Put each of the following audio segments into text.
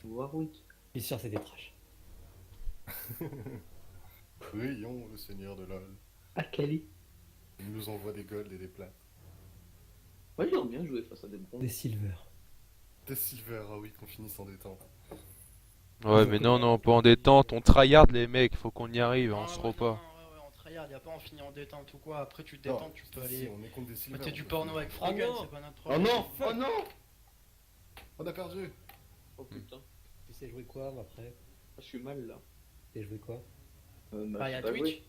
Warwick. Bien sûr, c'était trash. Prions le seigneur de LoL. Akali. Il nous envoie des golds et des plates. Ouais, j'aimerais bien jouer face à des Des bronzes. silver. Des silver, ah oui, qu'on finisse en détente. Ouais, mais non, non, pas en détente. On tryhard les mecs, faut qu'on y arrive, Non, on se ouais, rend non, pas. non, ouais, on tryhard, y a pas en finir en détente ou quoi. Après, tu te Non, détends, tu peux si, aller on est contre des silver. mater du on peut porno finir. avec Froggen, non. c'est pas notre Oh problème. non. Oh non. On a perdu. Oh putain. Tu sais jouer quoi, moi, après? Je suis mal là. Tu sais jouer quoi? Bah, je y'a sais pas Twitch. jouer.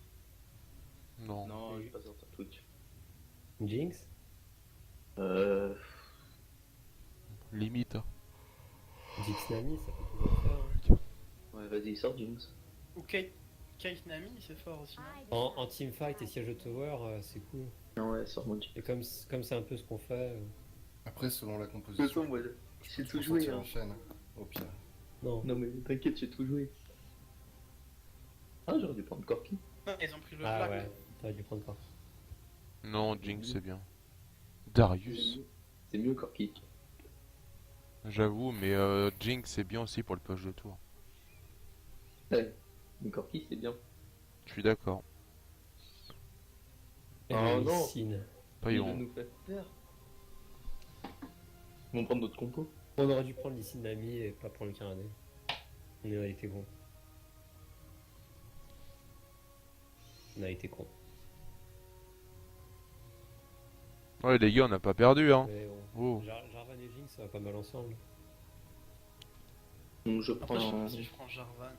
Non. Non, je vais pas sortir Twitch. Jinx? Euh. Limite. Jinx Nami, ça peut toujours le faire. Hein. Ouais, vas-y, sors Jinx. Ou Kate Nami, c'est fort aussi. Non En teamfight et siège de tower, c'est cool. Non, ouais, sors mon Jinx. Et comme c'est un peu ce qu'on fait. Après, selon la De toute composition. façon, moi, j'ai je tout peux joué. sortir Hein. une chaîne, au pire. Non. Non, mais t'inquiète, j'ai tout joué. Ah, j'aurais dû prendre Corki. ils ont pris le Ah black. ouais, t'aurais dû prendre quoi? Non, Jinx c'est bien. Darius. C'est mieux Corki. J'avoue, mais Jinx c'est bien aussi pour le push de tour. Ouais, mais Corki, c'est bien. Je suis d'accord. Et Oh non. Lysine. Pas Ils ils vont vont. nous faire peur. Ils vont prendre notre compo. On aurait dû prendre Lysine Nami et pas prendre le Canadien. On a été con. On a été con. Ouais, les gars, on n'a pas perdu, hein. Mais bon. Oh. Jarvan et Jinx, ça va pas mal ensemble. Donc je Après, je sais prends pas si je prends Jarvan.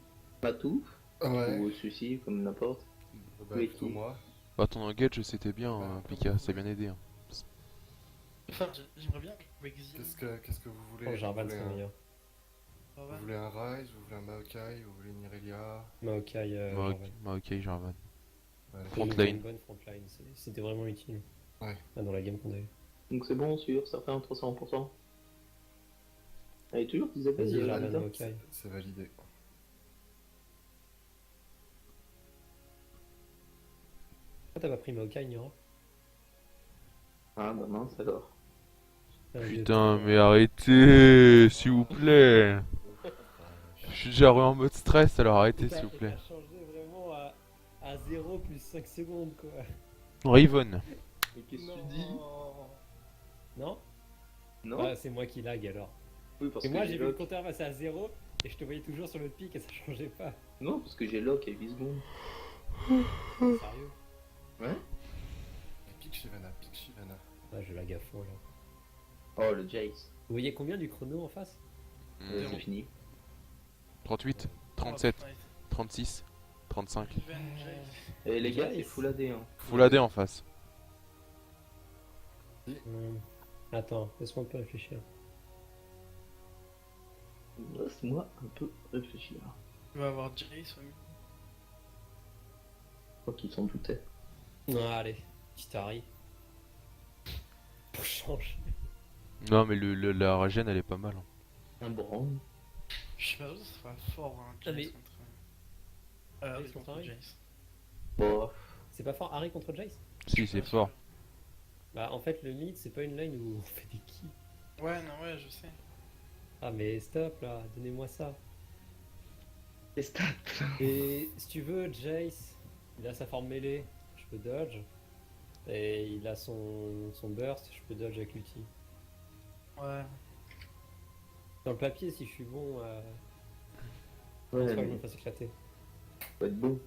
Matou Ouais. ou Sucy, comme n'importe. Bah, Oui, plutôt qui- moi. Bah, ton engage c'était bien, Pika, ça a bien aidé. Hein. Enfin, j'aimerais bien jouer Exil. Qu'est-ce que vous voulez? Oh, Jarvan, vous, c'est voulez un... meilleur. vous voulez un Ryze, vous voulez un Maokai, vous voulez une Irelia? Maokai, Jarvan. Ok, Jarvan. Ouais. Front C'était lane. une bonne frontline, c'était vraiment utile. Ouais. Ah, dans la game qu'on a eu. Donc c'est bon, sûr, ça fait un 300%. Allez, toujours Isabelle, Vas-y, Jarvan, Alta. Maokai. C'est validé. Pourquoi t'as pas pris Maokai, Nira? Ah bah mince alors. Putain, mais arrêtez, s'il vous plaît. Je suis déjà en mode stress, alors arrêtez, s'il vous plaît. T'as changé vraiment à 0 plus 5 secondes, quoi. Riven. Mais qu'est-ce que tu dis? Non? Non. Ah, c'est moi qui lag alors. Oui, parce Et que moi, j'ai vu le lock. compteur passer à 0 et je te voyais toujours sur le pic et ça changeait pas. Non, parce que j'ai lock et Visbon. Sérieux? Ouais. Pique Shivana, pique Shivana. Ah, je lag à fond là. Oh, le Jace. Vous voyez combien du chrono en face? Hmm, C'est fini. 38, Oh, 37, putain, 36, 35. Riven, Jace. Et les gars, Jace. c'est full AD. Hein. Full AD en face. Attends, laisse-moi un peu réfléchir. Laisse-moi un peu réfléchir. Tu vas avoir Jace au milieu. Je crois qu'ils s'en doutaient. Non, allez, petit Harry. Pour changer. Non, mais la régène elle est pas mal. Hein. Un brand. Je sais pas où ça sera fort, hein, Ah, mais- Jace contre... Jace oui, contre contre Harry. Jace. Bon, C'est pas fort Harry contre Jace? Si, c'est fort. Bah, en fait, le mid, c'est pas une lane où on fait des kills. Ouais, non, ouais, je sais. Ah, mais stop là, donnez-moi ça. les stats. Et si tu veux, Jace, il a sa forme mêlée, je peux dodge. Et il a son burst, je peux dodge avec l'ulti. Ouais. Dans le papier, si je suis bon, je Ouais, pense pas que je mais me fasse éclater. faut être bon.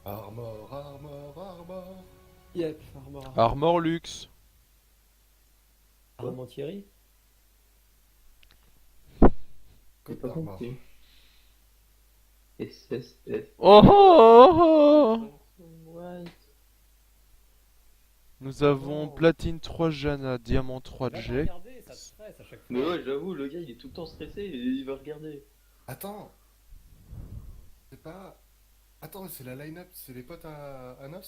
Armor, armor, armor. Yep, armor. Armor luxe. Armand Thierry. J'ai Côte pas d'armor. compris. SSF. Oh, oh, oh, oh. Ouais. Nous avons platine 3 Jana, diamant 3 Va pas Jack. regarder, ça te stresse à chaque fois. Mais ouais, j'avoue, le gars il est tout le temps stressé et il va regarder. Attends. C'est pas... Attends, c'est la line-up, c'est les potes à Nos?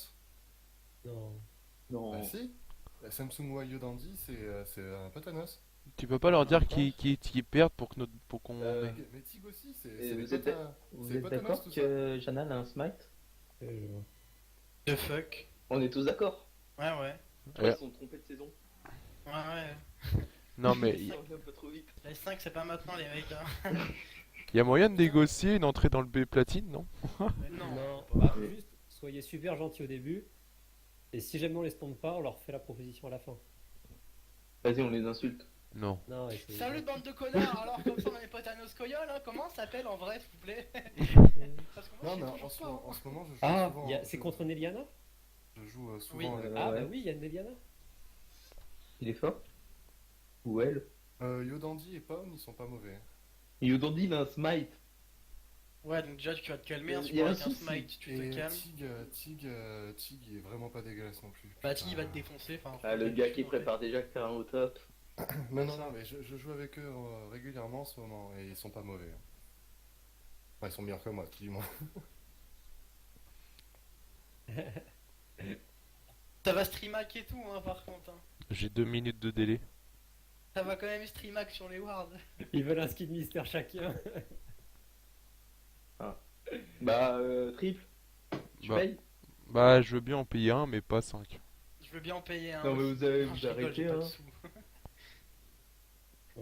Non. Non. Bah si. Samsung Wayo Dandy, c'est un pote à Nos. Tu peux pas leur dire qu'ils perdent pour qu'on ait. Mais Tig aussi, c'est Et les vous potes êtes, à... vous c'est les êtes potes à Nos, d'accord tout ça. que Janal a un smite? Je vois. The fuck. On est tous d'accord. Ouais, ouais. Ils se sont trompés de saison. Ouais, ouais. Non mais Ça revient un peu trop vite. Les 5 c'est pas maintenant les mecs. Hein. y a moyen de négocier une entrée dans le B platine, non? Mais non. Non, bah, juste soyez super gentils au début. Et si jamais on les spawn pas, on leur fait la proposition à la fin. Vas-y, on les insulte. Non. Non, et c'est- Salut bande de connards. Alors comme ça on a les potes à nos scoyoles. Hein. Comment ça s'appelle en vrai s'il vous plaît? Parce que moi Non, je mais sais toujours pas. en ce moment, je joue Ah, souvent. c'est contre Neliana? Je joue souvent Oui. avec. Ah, ouais. bah oui, il y a Neliana. Il est fort. Ou elle. Yodandi et Pomme, ils sont pas mauvais. Yodandi, il a un smite. Ouais donc déjà tu vas te calmer. Hein, Il si y a avec un un souci. smite tu te Et calmes. Tig il est vraiment pas dégueulasse non plus. Bah Tig il va te Putain. défoncer. Enfin, Ah, le gars qui prépare déjà que faire un au top. Mais non, mais je joue avec eux régulièrement en ce moment et ils sont pas mauvais. Enfin, ils sont meilleurs que moi, tout du moins. Ça va streamac et tout hein par contre. Hein. J'ai 2 minutes de délai. Ça va quand même streamac sur les wards. Ils veulent un skin mystère chacun. Bah, triple. Tu Bah. payes? Bah je veux bien en payer un mais pas 5. Je veux bien en payer un. Non, mais aussi. vous avez Non, vous je rigole, j'ai arrêtez, pas de hein. sous.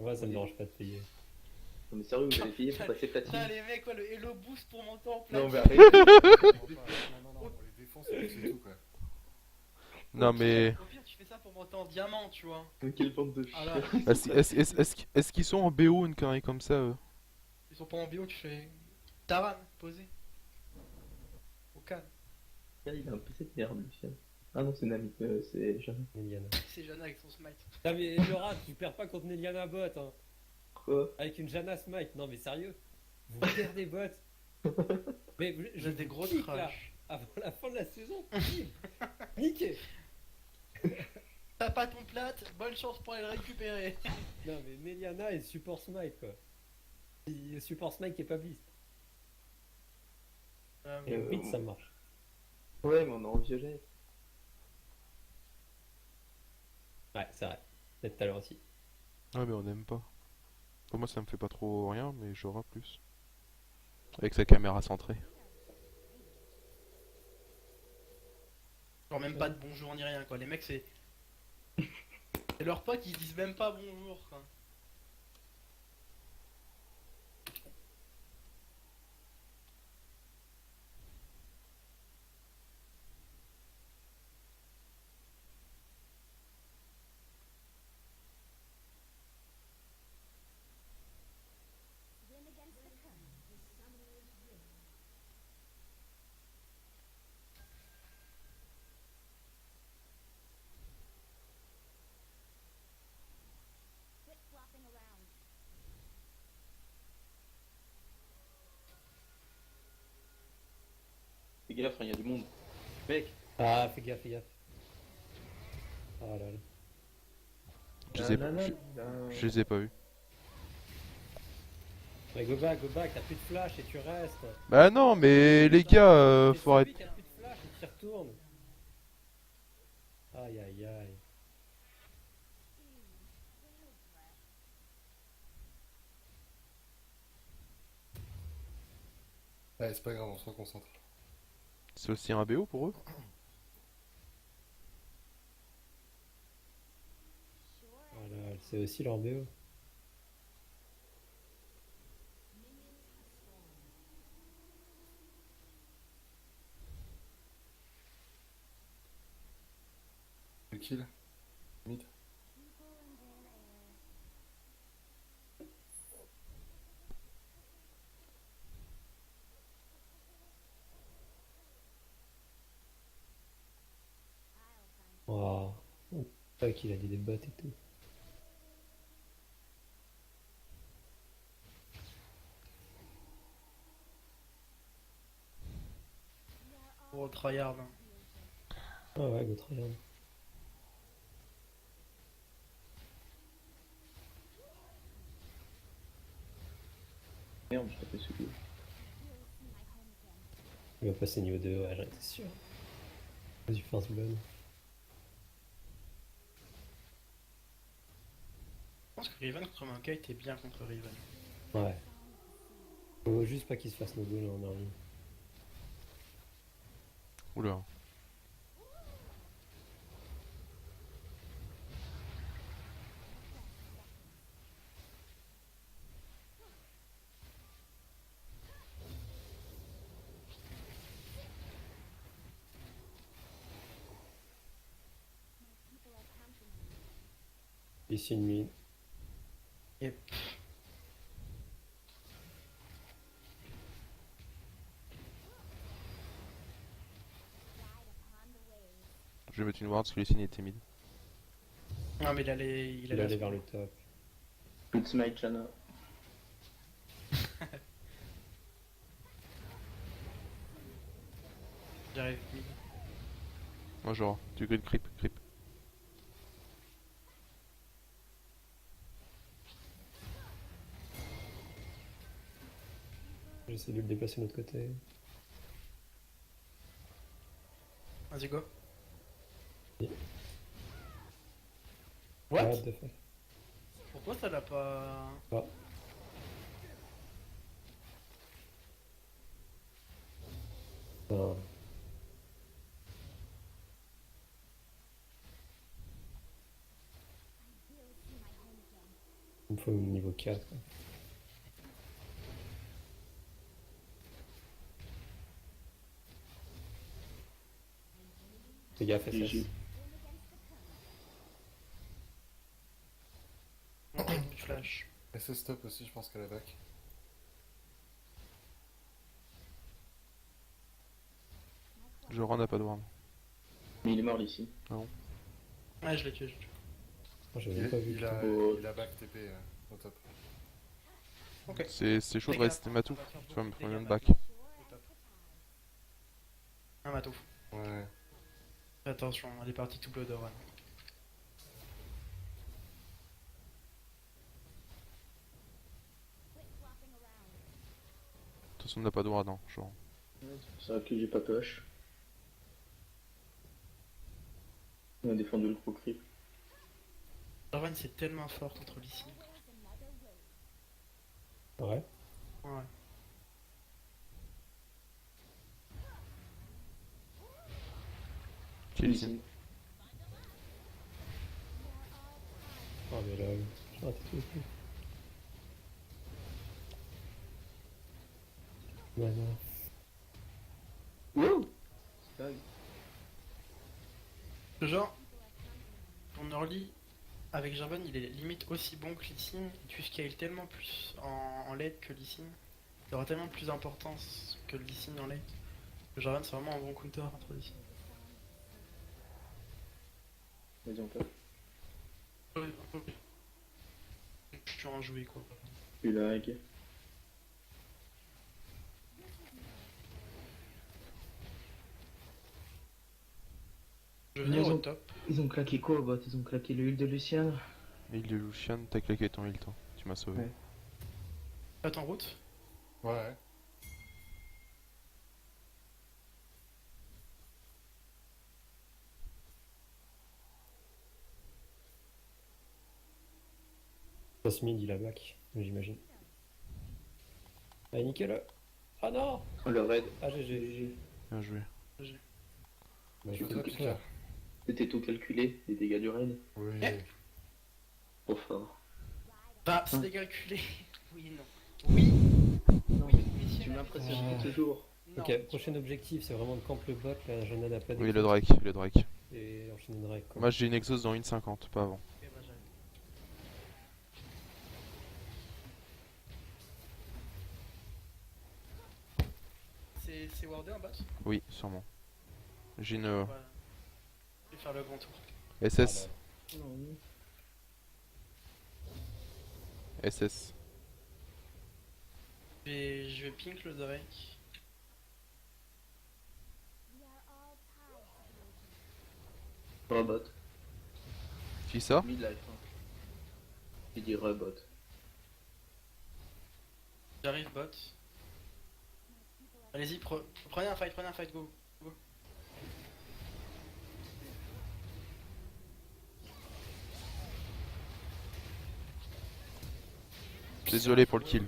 Ouais, ça me dérange pas de payer. Non, mais sérieux, vous allez payer pour passer Putain platine. les mecs quoi le hello boost pour monter en Non, platine. mais arrêtez. Non, on les défonce et puis c'est tout quoi. Non Au pire- mais... Au pire tu fais ça pour monter en diamant tu vois. Mais quelle bande de Ah là, chiens. Est-ce qu'ils sont en BO une connerie comme ça eux? ils sont pas en bio tu fais. Taran, posé. Au calme. Il a un PC de merde, Lucien. Ah non, c'est Nami, c'est jamais. Neliana. C'est Jana avec son smite. Non mais Laura, tu perds pas contre Neliana bot, hein. Quoi? Avec une Jana smite. Non mais sérieux. Vous perdez bot. Mais je J'ai des gros kick, là. trash. Avant la fin de la saison. Niqué. T'as pas ton plate, bonne chance pour aller le récupérer. Non mais Neliana et support smite quoi. Et support smite qui est pas beast. Et Euh, vite ça marche. Ouais, mais on est en violet. Ouais, c'est vrai. Peut-être tout à l'heure aussi. Ouais mais on n'aime pas. Pour moi ça me fait pas trop rien mais j'aurai plus. Avec sa caméra centrée. Genre même pas de bonjour ni rien quoi. Les mecs c'est. Et leurs potes ils disent même pas bonjour quoi. Fais gaffe, il y a du monde. Mec, Ah, fais gaffe, fais gaffe. Ah là là. Je les ai, je les ai pas vus. Ouais, go back, t'as plus de flash et tu restes. Bah non mais les gars, C'est faut arrêter. celui qui a plus de flash et qui retourne. Aïe aïe aïe. Ouais, c'est pas grave, on se reconcentre. C'est aussi un BO pour eux? Voilà, c'est aussi leur BO. Le kill. Mid. Waouh. Pas qu'il a dit des bots et tout. Gros tryhard. Hein. Ah ouais, go tryhard. merde, je tapais celui. Il va passer niveau 2, ouais, j'en étais sûr. Du first blood. Je pense que Riven contre Maokai était bien contre Riven. Ouais. Faut juste pas qu'il se fasse no go là en early. Oula. Ici une mine. Yep. Je vais mettre une ward parce que les signes étaient mid. Non, mais il allait. Il allait vers le top. It's my channel. J'arrive mid. Moi genre, tu grid creep, creep. J'essaie de le déplacer de l'autre côté. Vas-y, go. Oui. What? What the fuck? Pourquoi ça l'a pas. Ah. Non. Il me faut un niveau 4. Fais gaffe, SS. GG. Ok, flash. SS stop aussi, je pense qu'elle a back. Joran n'a pas de ward. Mais il est mort ici. Ouais, je l'ai tué, je l'ai tué. Moi j'avais pas vu. Il a back TP au top. Ok. C'est chaud de Fais rester gaffe, Matou. on va faire Tu vas me beaucoup prendre de une dégâts, back. Matou. Au top. Un Matou. Ouais. Attention, elle est partie tout bleu de run. De toute façon, on n'a pas de ward, hein, genre. Ouais, c'est pour ça que j'ai pas push. On a défendu le gros creep. Jarvan c'est tellement fort contre Lee Sin. Ouais. Ouais. Qui est ici? Ici. Oh mais là, j'ai raté tout le coup. Bah non. Wow! C'est dingue. Genre, ton early avec Jarvan il est limite aussi bon que Lee Sin. Tu scales tellement plus en late que Lee Sin. Il aura tellement plus d'importance que Lee Sin en late. Que Jarvan c'est vraiment un bon counter contre Lee Sin. Vas-y, on peut. Je suis en jouer quoi. Tu lag. Je vais venir Ils au ont- top. Ils ont claqué quoi au bot? Ils ont claqué le heal de Lucian. Il de Lucian, t'as claqué ton heal, toi. Tu m'as sauvé. Ouais. Patte en route. Ouais. Passe mid, il a back, j'imagine. Allez, niquez-le. Ah non. Oh, le raid. Ah GG. GG. Bien joué. Bah, Tu faut veux tout tout faire. C'était tout calculé, les dégâts du raid. Oui. Eh. Trop fort. Bah, c'était calculé. Oui, non. Oui. Non, Oui, tu mais m'impressionnes Ah. toujours. Non. Ok, prochain objectif, c'est vraiment de camp le bot, la Jana n'a pas Oui, d'exhaust. le Drake, le Drake. Et enchaîner le Drake quoi. Moi, j'ai une exhaust dans 1,50, pas avant. Ok, bah, j'arrive. C'est wardé en bot. Oui, sûrement. J'ai une Ouais. Je vais faire le grand tour. SS. Non, SS. Je vais pink le Drake. Robot. Qui ça? Midlife. Hein. J'ai dit robot. J'arrive bot. Allez-y, prenez un fight, go. Go. Désolé pour le kill.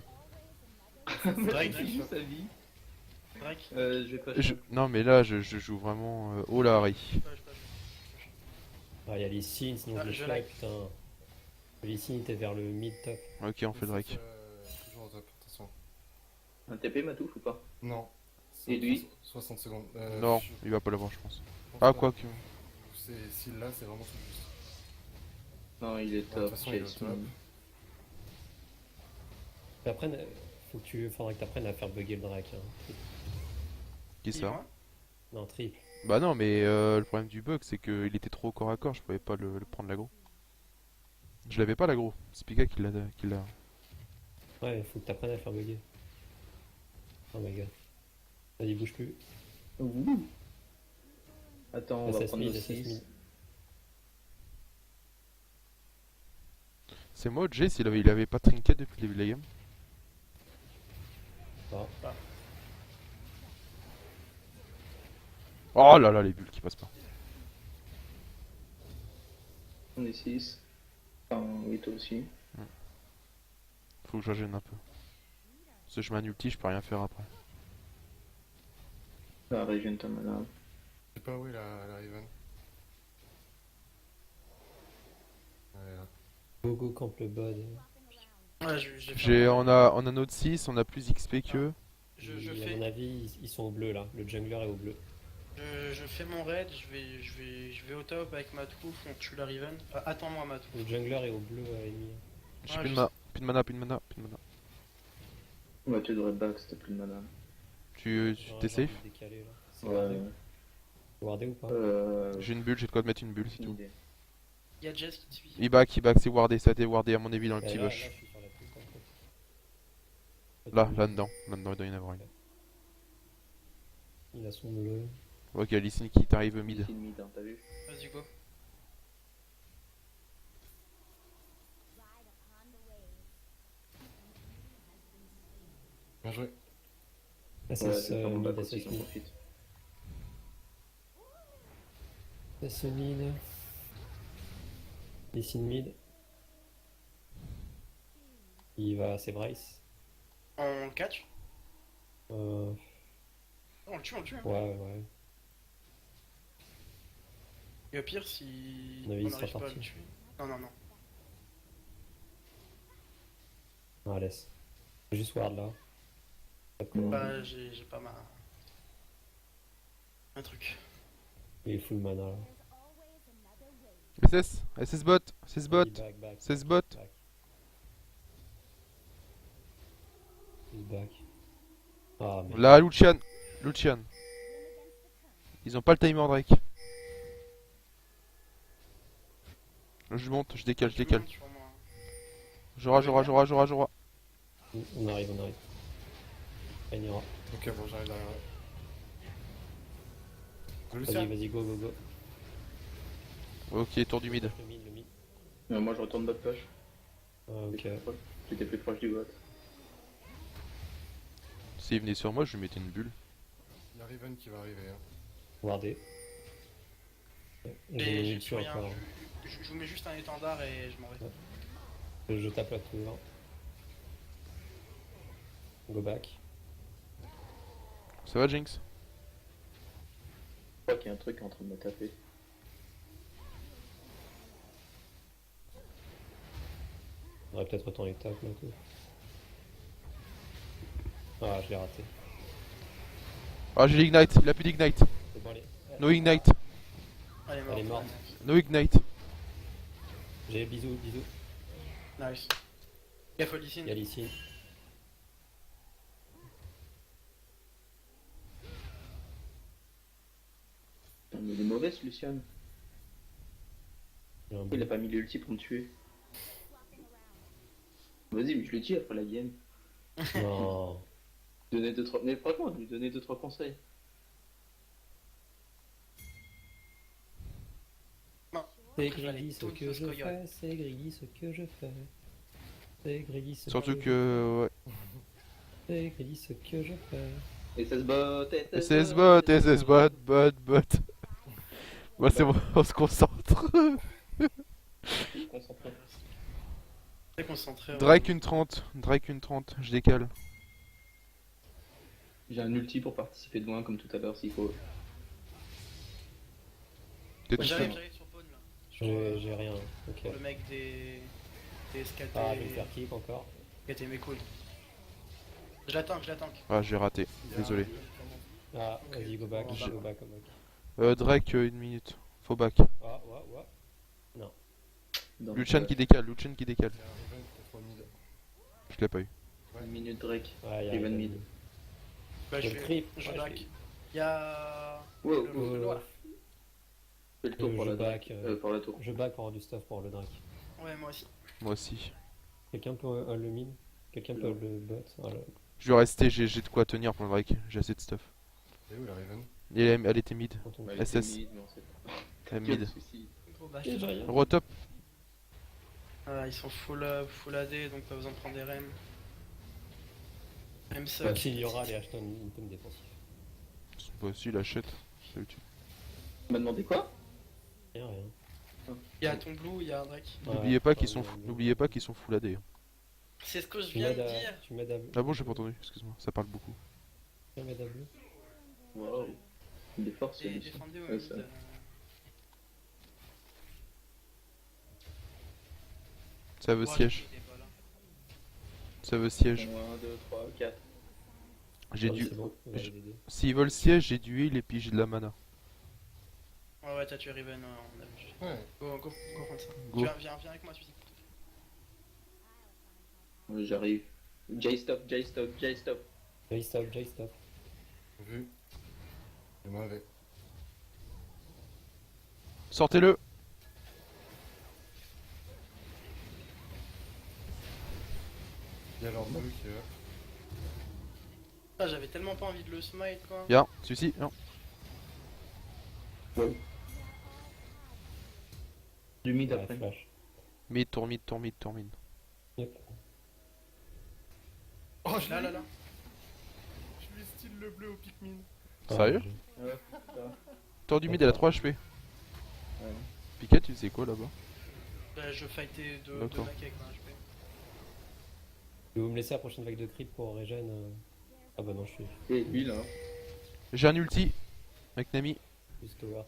Drake, Il joue sa vie. Drake. Je vais pas. Non, mais là, je joue vraiment. Oh là, Harry. Ah, il y a les signes, sinon Ah, je le je fly, like. putain. Les signes étaient vers le mid top. Ok, on fait le Drake. Toujours au top, attention. Un TP Matouf ou pas? Non. Et lui 60 secondes. Non, je il va pas l'avoir, je pense. pense Ah, pas. quoi que. S'il l'a, c'est vraiment tout juste. Non, il est de top. toute façon, il est au Chase. top. Faudra que t'apprennes à faire bugger le drac. Hein. Qui ça? Dis-moi. Non, triple. Bah non, mais le problème du bug, c'est qu'il était trop au corps à corps, je pouvais pas le prendre l'aggro. Je l'avais pas l'aggro, c'est Pika qui l'a. Ouais, faut que t'apprennes à le faire bugger. Oh my god. Vas-y, bouge plus. Ouh. Attends, on va SS prendre 1000, nos SS 1000. 6. C'est moi, Jace, il avait pas trinket depuis le début de la game. Ah. Oh là là, les bulles qui passent pas. On est 6. Enfin, oui, toi aussi. Faut que je gêne un peu. Parce que je mets un ulti, je peux rien faire après. La région ta mana. Je sais pas où est la Riven. Elle est là. Go go camp le bod. Ouais, j'ai fait On a notre 6, on a plus XP qu'eux. Je À fais, mon avis, ils sont au bleu là. Le jungler est au bleu. je fais mon raid, je vais au top avec Matouf, on tue la Riven. Attends-moi Matouf. Le jungler est au bleu ennemi. J'ai Ouais, plus de je mana, plus de mana, plus de mana, plus de mana. Ouais, tu devrais back si t'as plus de mana. T'es J'ai safe? envie de décaler, là. C'est Ouais. wardé. Wardé ou pas? J'ai une bulle, j'ai de quoi te mettre une bulle, c'est aucune tout. idée. Il y a Jess qui te suit. Il back, c'est wardé, ça a été wardé à mon avis dans le Et petit là, bush. je suis sur la piste, en fait. Là-dedans, il doit y en avoir une. Il a son bleu. Ok, Lysine qui t'arrive mid. Ici, mid, hein, t'as vu? Vas-y go. Bien joué. SS Ouais, c'est pas mon mid, back aussi, SS j'en mid. profite. SS mid. Ici mid. Il va, c'est Bryce. On le catch. Euh, On le tue, on le tue. Hein. ouais. Et au pire, si On avait on sera n'arrive pas à parti. le tuer. Non. Ah, laisse. Juste ward là. Pas de colère. Bah, j'ai pas un truc. Il est full mana là. SS bot, SS bot, Back. SS bot. Back. He's back. Ah, mais. Là, Lucian. Ils ont pas le timer Drake. Je monte, je décale. Tout le monde sur moi. J'aura. On arrive. On ira. Ok, bon, j'arrive derrière. Le Lucien. Vas-y, go. Ok, tour du mid. Le mid. Moi, je retourne bot push. Ah, ok. J'étais plus proche du bot. S'il venait sur moi, je lui mettais une bulle. Il y a Riven qui va arriver. Hein. Wardé. J'ai Et mis j'ai dessus plus rien. encore. Je vous mets juste un étendard et je m'en vais. Je tape là tout le temps. Go back. Ça va, Jinx? Je crois qu'il y a un truc en train de me taper. On aurait peut-être autant les tapes là tout. Ah, je l'ai raté. Ah, j'ai l'ignite, il a plus d'ignite. C'est bon, allez. No ignite, Elle est morte. Elle est morte. no ignite. J'ai bisous. Nice. Gaffe au Lee Il y a ici. Putain, mais il est mauvais ce Lucian. Il y a un Il a bleu. pas mis l'ulti pour me tuer. Vas-y, mais je le tue après la game. Non. Donner 2-3... Mais franchement, lui donner 2-3 conseils. C'est Après, je vais aller Griggy ce taunt que je Scoyol. fais. C'est Griggy ce que je fais. C'est Griggy ce Surtout que que, ouais. C'est Griggy ce que je fais. SS bot, SS bot. Bah c'est bon, on se concentre. Je suis concentré. Très concentré. Drake une 30, je décale. J'ai un ulti pour participer de loin comme tout à l'heure s'il faut. T'es tout J'arrive seul. sur Pawn là. Sur, J'ai rien. Ok. le mec des SKT. Ah, je vais me faire kick encore. SKT mes couilles. Je l'attends. Ah, j'ai raté, désolé. Ah, Ok. vas-y, go back. Je- Go back. Drake, une minute. Faut back. Ah, ouais. Dans Luchan qui décale, Luchan qui décale. Il y a un Riven peut-être au mid. Je l'ai pas eu. Une minute Drake. Ouais, Riven mid. Bah, Je je le vais. creep. Je Ouais, back. je Il y a. Wow, le wow. noir. Fais le tour pour je la back, Drake. Pour la tour. Je back pour avoir du stuff pour le Drake. Ouais, moi aussi. Moi aussi. Quelqu'un peut hold le mid? Quelqu'un peut hold le bot? Voilà. Je vais rester, j'ai de quoi tenir pour le Drake. J'ai assez de stuff. Et où la Riven? Et elle était mid. Quand on Bah, fait. elle était SS. mid, mais on sait pas. Elle est Quel mid. souci. Gros back. Et j'ai rien. Rotop. Ils sont full AD, donc pas besoin de prendre des rems. Même ça. Même s'il y aura les Ashton item défensif. Bah si, il achète. Ça le tue. Tu m'as demandé quoi? Rien, rien. Il y a ton blue, il y a un Drake. N'oubliez Ouais, pas ouais, qu'ils sont, ouais, ouais. n'oubliez pas qu'ils sont full AD. Hein. C'est ce que je Tu viens m'aides de à... dire. Tu m'aides à... Ah bon, j'ai pas entendu. Excuse-moi. Ça parle beaucoup. Tu m'aides à bleu. Waouh. Il est fort Et celui-ci. défendez au Ouais, mid. ça. Ça veut Ouais, siège. il est pas là. Ça veut siège. 1, 2, 3, 4. J'ai Ouais, dû. c'est bon, il va j'ai- l'aider. S'ils veulent siège, j'ai du heal et puis j'ai de la mana. Ouais, t'as tué Riven, on a vu. Ouais. Go prendre ça. Go. Viens avec moi, Suzy. J'arrive. J-stop, J-stop, J-stop. J-stop, J-stop. Vu. C'est mauvais. Sortez-le. Il y a leur bleu qui est là. Ah, j'avais tellement pas envie de le smite, quoi. Bien, celui-ci. Non. Du mid Ouais, après. flash. Mid, tour mid, tour mid, tour mid. Yep. Oh, je Là, là, là. Je lui style le bleu au Pikmin. Sérieux? Ouais, Ouais, Tour du mid, elle a 3 HP. ouais. Piquet, tu faisais quoi là-bas? Bah, je fightais deux D'accord. mecs avec un HP. Vous me laissez la prochaine vague de creep pour regen Ah bah non, je suis Et lui là. J'ai un ulti. Avec Nami. juste tower.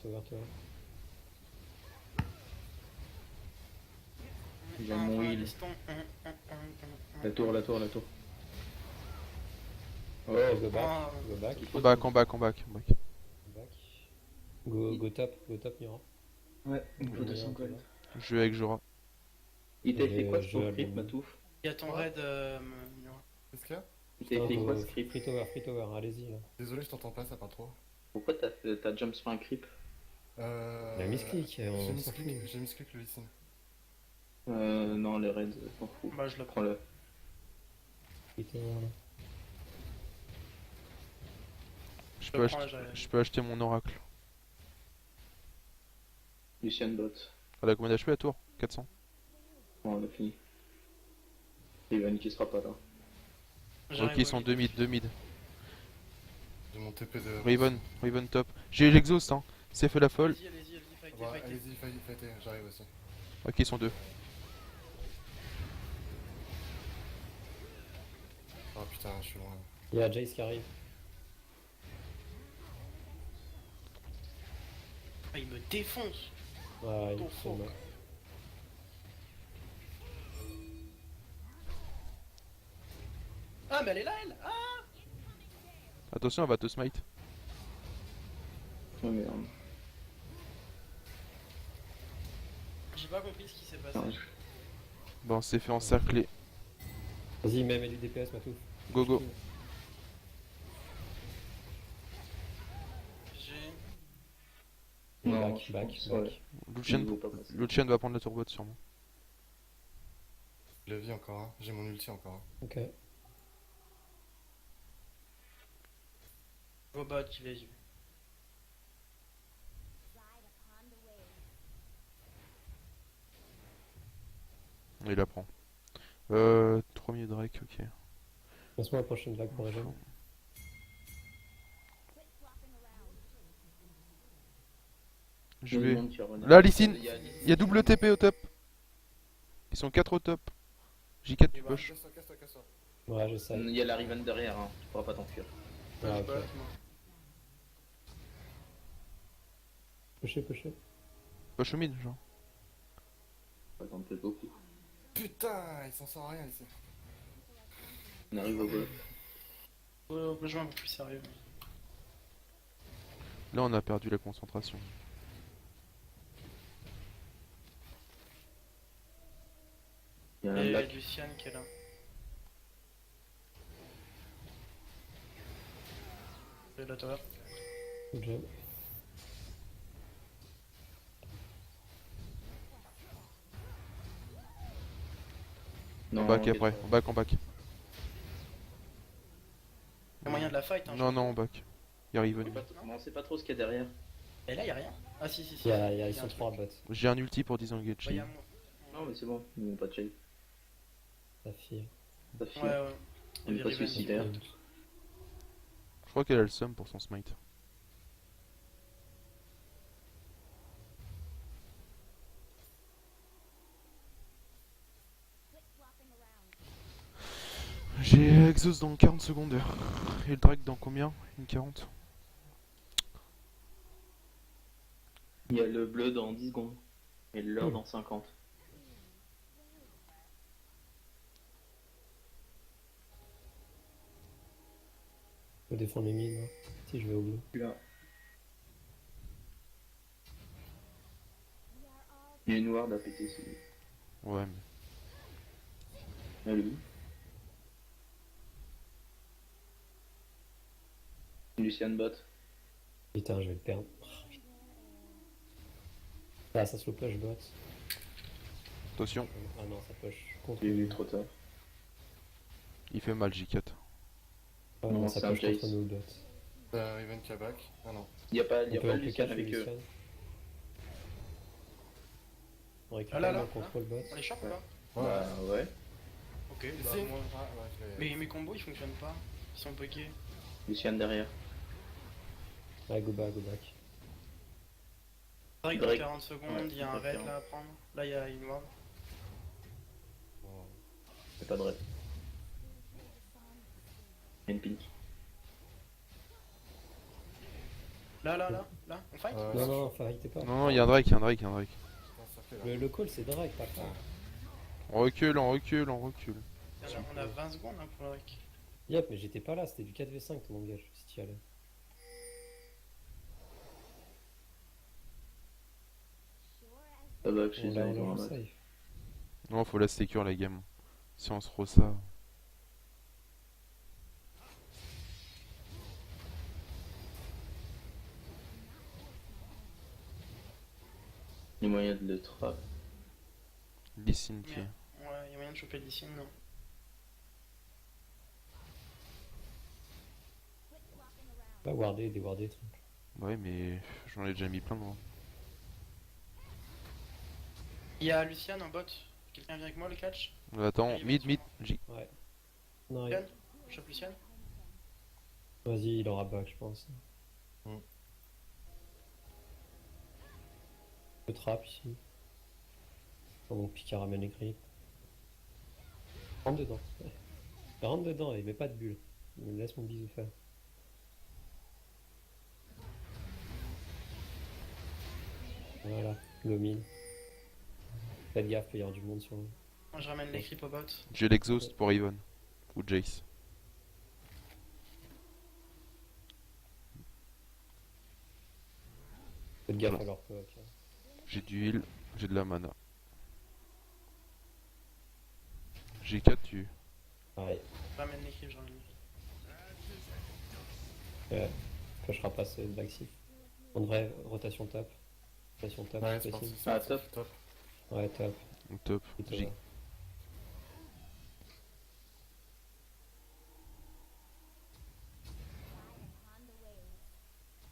Il a mon heal. Laisse ton- La tour, la tour, la tour. Oh, Go back, Ah, go back, En back, en back, en back. go back. Go top, Mira. ouais, il faut Ouais, 200 ouais, gold. Je vais avec Jora. Il t'a fait quoi ce Je ton vais creep, aller- Matouf? Il y a ton raid, Mura. Qu'est-ce qu'il y a? Il t'a fait quoi ce creep? Free tower, allez-y là. Désolé, je t'entends pas, ça parle trop. Pourquoi t'as jump sur un creep? Il a misclick, J'ai on mis s'en clic, fout. j'ai mis clic le listen. Non, les raids, t'en fous. Bah, je la prends. Prends-le. Free tower là. Je Je peux, le acheter, prends, j'arrive. je peux acheter mon oracle. Lucian bot. Elle a combien d'HP à tour? 400. Bon, on a fini. Riven qui sera pas là. J'arrive Ok, ils au sont mid. 2 mid, 2 mid. J'ai mon TP de. Riven top. J'ai l'exhaust, hein. C'est fait la folle. Allez-y, Ah fightez, bah, fightez. allez-y, fightez, j'arrive aussi. Ok, ils sont 2. Ah putain, je suis loin. Il y a Jace qui arrive. Ah, il me défonce. Ouais, il Ton me faux. semble. Ah, mais elle est là, elle. Ah, Attention, elle va te smite. Oh merde. j'ai pas compris ce qui s'est passé. Non, Bon, on s'est fait encercler. Vas-y, mets du DPS, Matouf. Go, go. J'ai. Non, Back, je back, pense, back. ouais. Lucian, Il veut pas passer. Lucian va prendre la turbo sûrement. Je la vis encore, hein. J'ai mon ulti encore. Hein. Ok. Go bot, j'y vais, j'y vais. Il la prend. 3 minutes Drake, ok. Lance-moi la prochaine vague pour regen. Je Tout le vais. monde qui renaît. Là, Lysine. Il y a Il y a double TP au top. Ils sont 4 au top. J4 tu Et bah, push. Casse-toi, casse-toi, casse-toi. Ouais, je sais. Il y a la Riven derrière, hein. Tu pourras pas t'enfuir. Ah, je ok. bot, moi. Pusher. Push au mid, genre. Pas t'en peut beaucoup. Putain, il s'en sort rien ici. On arrive au bot. Rejoins un peu plus sérieux. Là, on a perdu la concentration. Il y a un Et lac. Lucian qui est là. C'est la tower. Good job. On Non, back il est après, trop- on back, on back. Il y a moyen de la fight, hein. Non, non, on back. Il arrive. On sait pas- On sait pas trop ce qu'il y a derrière. Et là, il y a rien. Ah, si, si, si. Ils un sont truc. 3 bots. J'ai un ulti pour disengage. Ouais, y a moi. Non, mais c'est bon, ils n'ont pas de shade. Ça file. Ça fait. Ouais, ouais. On est pas Riven, suicidaire. Je crois qu'elle a le sum pour son smite. J'ai exhaust dans 40 secondes. Et le drag dans combien? Une 40? Il y a le bleu dans 10 secondes. Et l'or dans 50. Faut défendre les mines. Hein. Si je vais au bleu. Là. Il y a une ward à péter ici. Ouais, mais... Allez. Lucian bot. Putain, je vais le perdre. Ah, ça se le push bot. Attention, Ah non, ça push contre. J'ai eu trop tard. il fait mal J4. Ah Non, non, ça c'est un push contre Jace. nous bot. Riven qui a back. Ah non. Il n'y a pas, On peut Lucian catch avec eux. Lucian. On Ah récupère là, là, le contrôle bot. On les chope ou pas? Bah ouais. Ok, bah Si. moi. Ah, ouais, je l'ai. Mais mes combos ils fonctionnent pas. Ils sont buggés. Lucian derrière. Ouais, go back, go back. Drake dans Drake. 40 secondes, Ouais, il y a un Drake, raid hein. là à prendre. Là il y a une ward. Bon. C'est pas de rêve. Il y a une pink. Là, on fight? Non, non, fightez pas. Non, non, il y a un Drake, il y a un Drake, il y a un Drake. Putain, circuit, là. Le call c'est Drake, pas ça. On recule, on recule, on recule. On a 20 secondes hein, pour le Drake. Yep, mais j'étais pas là, c'était du 4v5 ton engage, si tu y allais. Ça va que chez On eux, l'a ils ont un on l'a match. safe. Non, faut la secure la game. Si on se rose ça. Il y a moyen de le trap. Listen qui est. Ouais, il y a moyen de choper d'ici, non? Pas warder, déwarder, truc. Ouais, mais j'en ai déjà mis plein de moi. Il y a Lucian en bot. Quelqu'un vient avec moi le catch? Attends, mid, J. Ouais. Non, Lucian? Je chope Lucian? vas-y, il aura back, je pense. Mm. Le trap ici. Mon Picard ramène les grippes. Rentre dedans. Rentre dedans et mets pas de bulle. Laisse mon bisou faire. Voilà, le mine. Faites gaffe, il y avoir du monde sur lui. Moi je ramène les creeps au bot. J'ai l'exhaust pour Ivan. Ou Jace. Faites gaffe à leur poke. Hein. J'ai du heal, j'ai de la mana. J'ai 4 tués. Ouais, Je ramène les creeps, je ramène les creeps. ouais. Pushera pas ce backsif. En vrai, rotation top. Rotation top, Ouais, c'est spacing. parti. Ah, c'est top. top. Ouais, top. Top. Plutôt, J'ai- ouais.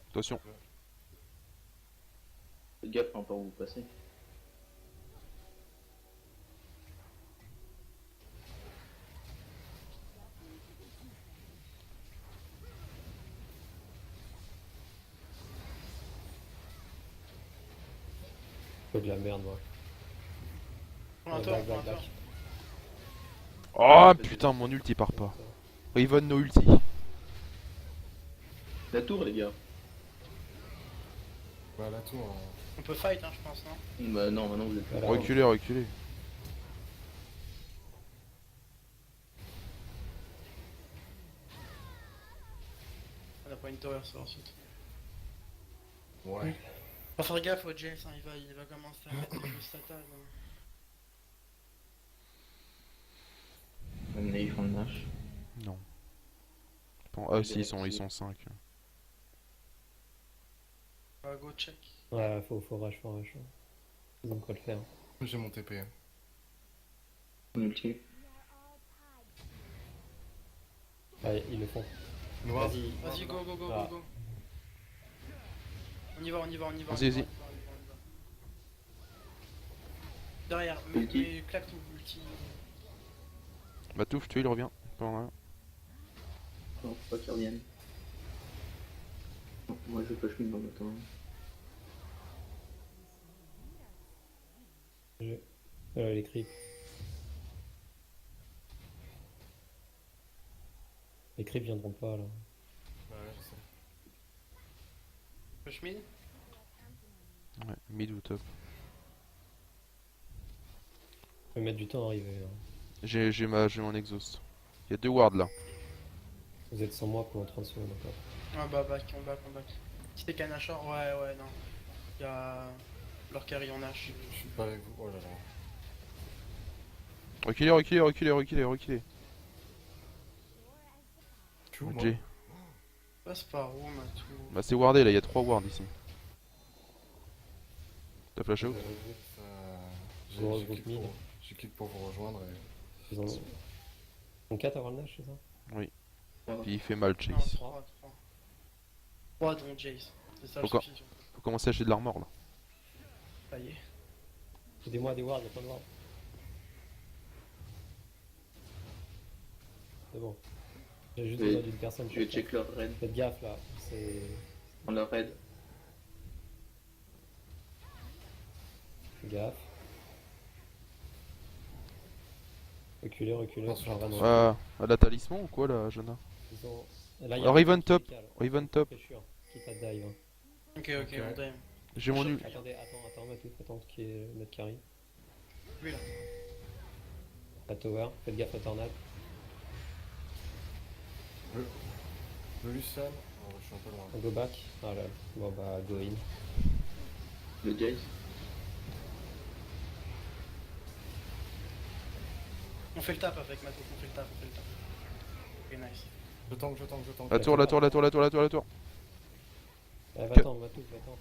Attention. Faites gaffe quand vous passez. Faut de la merde, moi. Prends un Ouais, tour, back, prends un back, tour. back. Oh putain, mon ulti part pas. Riven no ulti. La tour, les gars. Bah, la tour. On peut fight, hein, je pense, non? Bah non, maintenant vous êtes Voilà. Reculez, reculez. On a pas une tower sur ensuite. Ouais. Faut faire gaffe au Jace, hein, il va commencer à mettre des choses fatales. Hein. Nash. Non. Bon, ah si, ils sont 5. Go check. Ouais, faut rush, faut rush. Ils ont quoi le faire. J'ai mon TP. Hein. On ulti. Ouais, ils le font. Noir. Vas-y, go, go, go, Ah. go, go. On y va, on y va, on y va. Vas-y, on y va, vas-y. on y va, on y va. Derrière, Ulti. mais claque tout, ulti. Matouf, tu vois, il revient. Pas en arrière. Non, faut pas qu'ils reviennent. Bon, moi je push mid en même temps. Les creeps. Les creeps viendront pas là. Ouais, je sais. Push mid. Ouais, mid ou top. Je vais mettre du temps à arriver. Là. J'ai mon exhaust. Il y a 2 wards là. Vous êtes sans moi pour 30 secondes encore. Ah bah back, on back, on back. Si t'es Kanashor, ouais, non. Y'a leur carry en Nash. Je suis pas avec vous. Oh là là. Reculez, reculez, reculez, reculez, reculez. Tu es où, moi J. Passe par où, Matou? Bah c'est wardé là, il y a 3 wards ici. T'as flash out? Gros J'ai groupe click mid. j'ai click pour vous rejoindre et... Ils en ont. Donc 4 avant le Nash, c'est ça? Puis il fait mal Non, Chase. 3. 3 dont Jace. C'est ça le Pourquoi? souci. Faut commencer à acheter de l'armor là. Ça y est. Aidez-moi à des wards, y'a pas de wards. C'est bon. J'ai juste Oui. besoin d'une personne. Je vais check leur raid. Faites gaffe là, c'est. On leur raid. Faites gaffe. Reculez, reculez. Attention, Genre, attention. vraiment. Elle a talisman ou quoi là, Jana? Ils ont... Là, Alors, un Riven qui top. décale. Riven top. C'est sûr. Quitte à dive. Hein. Ok, Ok. on time. J'ai mon ul. Attendez, attends, Matou, attends qui est notre carry. Lui là. La tower, faites gaffe à tornade. Le Lucian. Oh, je suis un peu loin. On go back. Ah là, bon bah go in. Le Jace. On fait le tap avec Matou, on fait le tap. Ok, nice. Je tank. La tour, la tour, la tour, la tour, la tour, la tour. Eh, Que- va-t'en, Matou, va-t'en.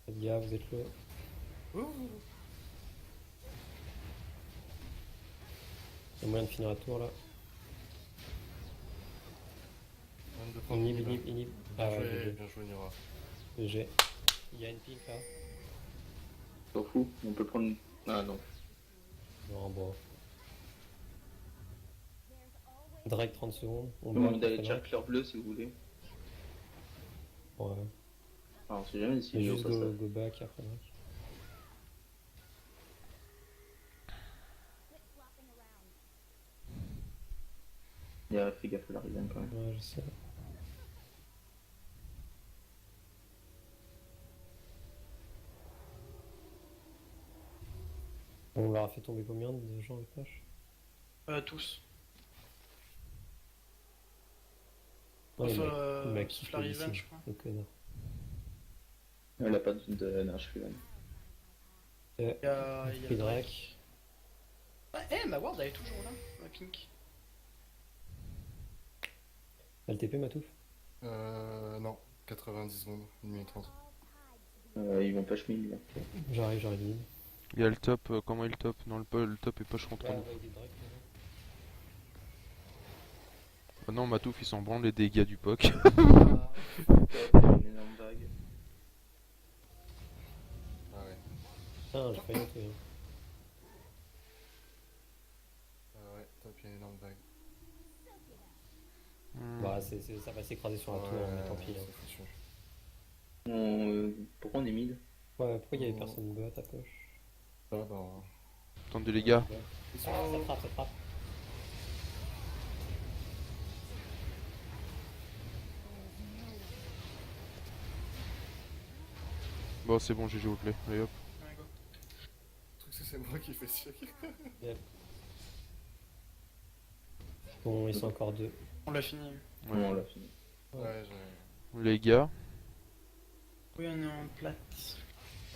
Faites gaffe, vous êtes low. Il y a moyen de finir la tour là. Même de prendre Inhib, mid, inhib, hein. inhib. Ah Bien ouais, joué, GG. bien joué Nira. GG. Il y a une pink là. S'en fout. On peut prendre. Ah non. Non, bon. Drake 30 secondes. On On back, d'aller on fait check leur bleu si vous voulez. Drake. Ouais. Ah, on sait jamais si Mais il est au juste passage. go back après Drake. Il a fait gaffe à la Riven quand même. Ouais, je sais. On leur a fait tomber combien de gens avec Nash? Tous. Ouais, Sauf le mec sauf qui la fait Riven, ici, je crois. le connard. Elle a pas de Nash Riven. Il y a Pris Drake. Drake. Ah, ma ward elle est toujours là, ma pink. LTP Matouf? Non. 90 secondes, 1 minute 30. Ils vont push mid là. J'arrive mid. Il y a le top, comment est le top? Non, le top est push contre Ouais, nous. avec des Drake, Ah non, Matouf, ils s'en branlent les dégâts du POC. Une énorme vague. Ah ouais. Putain, j'ai failli entrer. Ah ouais, top, il y a une énorme vague. Bah, ça va s'écraser sur la tour, mais tant pis. Hein. c'est foutu. Pourquoi on est mid? Ouais, pourquoi il y avait personne de bot à poche? Ça va, bah... Attendez les gars. Ils sont Ah, là. ça frappe. Bon, c'est bon, GG, vous plaît. Allez hop. Ouais, go. Le truc, c'est moi qui fais chier. Bon, ils sont encore deux. On l'a fini. Ouais. Non, on l'a fini. Ouais, j'ai... Les gars. Oui, on est en plate.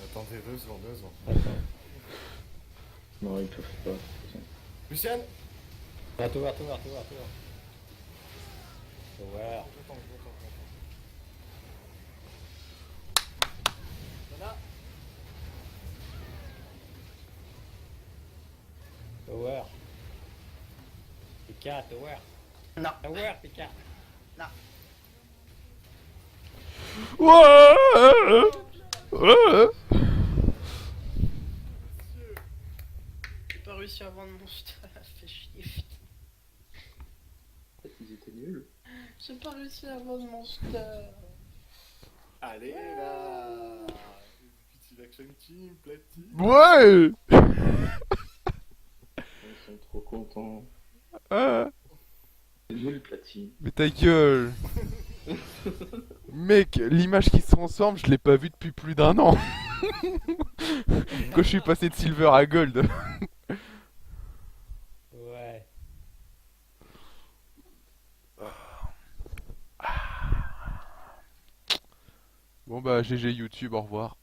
Attendez 2 secondes, 2 secondes. Attends. Non, ils peuvent pas. Luciane. Ah, Tower. Tower. Tower. PK, Tower. Non. Tower, PK. Ouais. Ouais. J'ai pas réussi à vendre mon stuff, fait chier. Putain. En fait, ils étaient nuls. J'ai pas réussi à vendre mon stuff. Allez là. Petit action team, platine. Ouais. Ils sont trop contents. Ah. Nul platine. Mais ta gueule. Mec, l'image qui se transforme, je l'ai pas vue depuis plus d'1 an. Quand je suis passé de silver à gold. Ouais. Bon bah GG YouTube, au revoir.